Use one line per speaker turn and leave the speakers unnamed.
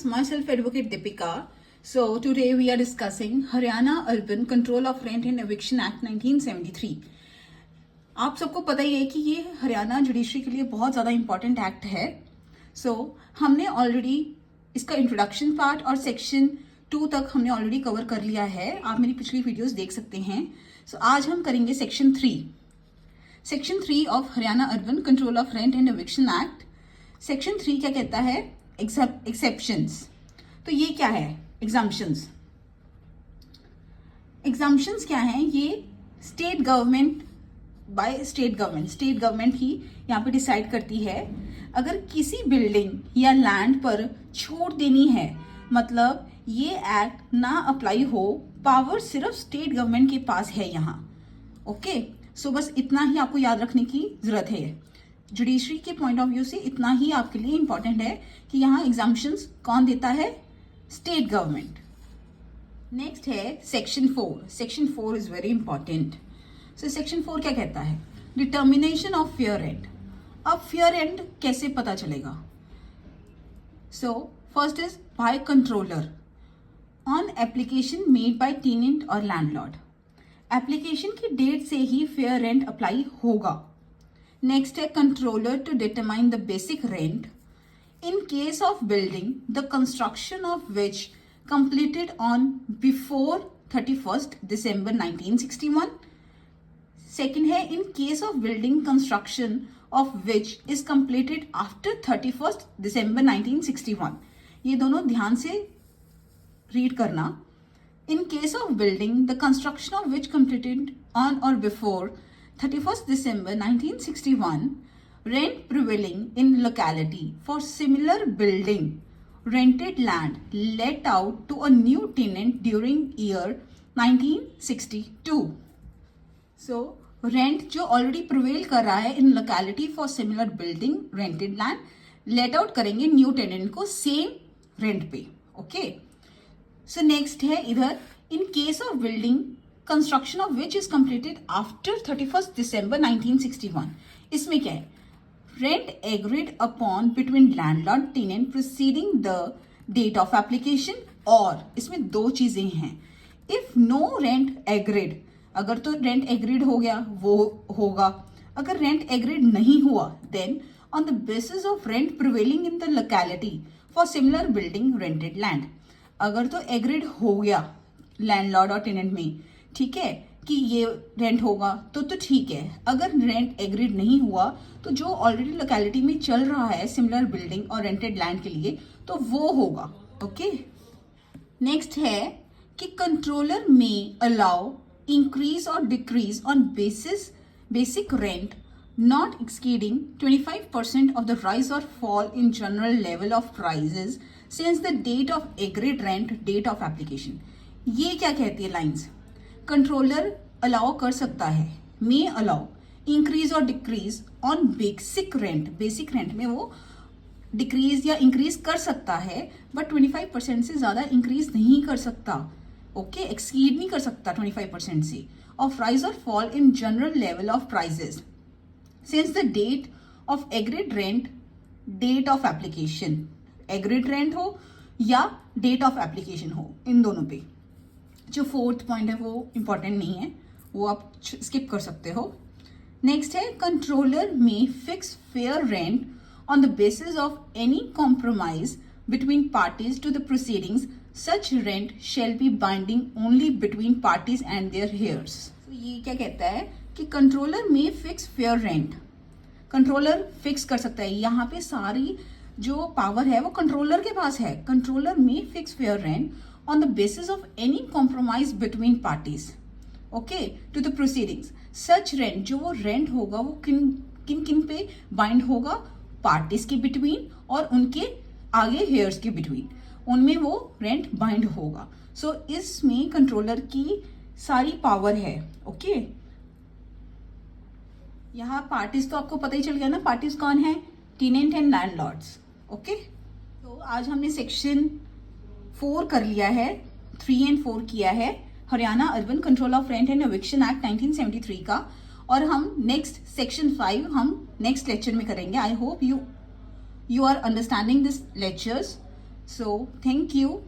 myself Advocate Deepika. So today we are discussing Haryana Urban Control of Rent and Eviction Act 1973. आप सबको पता ही है कि ये हरियाणा जुडिशरी के लिए बहुत ज़्यादा इम्पॉर्टेंट एक्ट है. हमने ऑलरेडी इसका इंट्रोडक्शन पार्ट और सेक्शन 2 तक हमने ऑलरेडी कवर कर लिया है. आप मेरी पिछली वीडियोस देख सकते हैं. आज हम करेंगे section 3 of Haryana urban control of rent and eviction act. Section 3 क्या कहता है? एक्सेप्शंस. तो ये क्या है? एग्जाम्पशंस क्या है? ये स्टेट गवर्नमेंट ही यहाँ पे डिसाइड करती है. अगर किसी बिल्डिंग या लैंड पर छूट देनी है, मतलब ये एक्ट ना अप्लाई हो, पावर सिर्फ स्टेट गवर्नमेंट के पास है यहाँ. ओके, सो बस इतना ही आपको याद रखने की जरूरत है. जुडिशरी के पॉइंट ऑफ व्यू से इतना ही आपके लिए इंपॉर्टेंट है कि यहाँ एग्जाम्पशंस कौन देता है? State government. नेक्स्ट है section 4. Section 4 is very important. Section 4 क्या कहता है? Determination of fair rent. अब फेयर रेंट कैसे पता चलेगा? First is by controller on application made by tenant और लैंडलॉर्ड. एप्लीकेशन की डेट से ही फेयर रेंट अप्लाई होगा. नेक्स्ट है controller to determine the basic rent in case of building the construction of which completed on before 31st December 1961. Second है इन case of building construction of which is completed after 31st December 1961. ये दोनों ध्यान से read करना. In case of building, the construction of which completed on or before 31st December 1961, rent prevailing in locality for similar building, rented land let out to a new tenant during year 1962. So, rent जो already prevail कर रहा है in locality for similar building, rented land, let out करेंगे new tenant को same rent पे. Okay. So next है इधर in case of building construction of which is completed after 31st December 1961. इसमें क्या है? Rent agreed upon between landlord tenant preceding the date of application. और इसमें दो चीजें हैं. If no rent agreed, अगर तो rent agreed हो गया वो होगा. अगर rent agreed नहीं हुआ then on the basis of rent prevailing in the locality for similar building rented land. अगर तो एग्रीड हो गया लैंडलॉर्ड और टेनेंट में, ठीक है, कि ये रेंट होगा तो ठीक है. अगर रेंट एग्रीड नहीं हुआ तो जो ऑलरेडी लोकेलिटी में चल रहा है सिमिलर बिल्डिंग और रेंटेड लैंड के लिए तो वो होगा. ओके. नेक्स्ट है कि कंट्रोलर में अलाउ इंक्रीज और decrease on basic rent not exceeding 25% of the rise or fall in general level of prices since the date of agreed rent date of application. ये क्या कहती है लाइंस? कंट्रोलर अलाउ कर सकता है, मे allow increase और decrease on basic rent में वो डिक्रीज या इंक्रीज कर सकता है, बट 25% से ज्यादा इंक्रीज नहीं कर सकता. ओके, एक्सीड नहीं कर सकता 25% से. ऑफ राइज और fall in general level of prices since the date of agreed rent date of application. agreed rent हो या date of application हो, इन दोनों पे. जो 4th पॉइंट है वो इंपॉर्टेंट नहीं है, वो आप स्किप कर सकते हो. नेक्स्ट है controller may fix fair rent on the basis of any compromise between parties to the proceedings. Such rent shall be binding only between parties and their heirs. ये क्या कहता है कि controller may fix fair rent, controller fix कर सकता है. यहाँ पे सारी जो पावर है वो कंट्रोलर के पास है. Controller may fix fair rent on the basis of any compromise between parties, okay, to the proceedings. Such rent, जो वो रेंट होगा वो किन पे बाइंड होगा? पार्टीज के बिटवीन और उनके आगे हेयर्स के बिटवीन, उनमें वो रेंट बाइंड होगा. इसमें कंट्रोलर की सारी पावर है. ओके. यहाँ पार्टीज तो आपको पता ही चल गया ना, पार्टीज कौन है? Tenant and landlords. ओके. तो आज हमने सेक्शन 4 कर लिया है, 3 and 4 किया है Haryana urban control of rent and eviction act 1973 का. और हम नेक्स्ट सेक्शन 5 हम नेक्स्ट लेक्चर में करेंगे. I hope you are understanding this lectures. So thank you.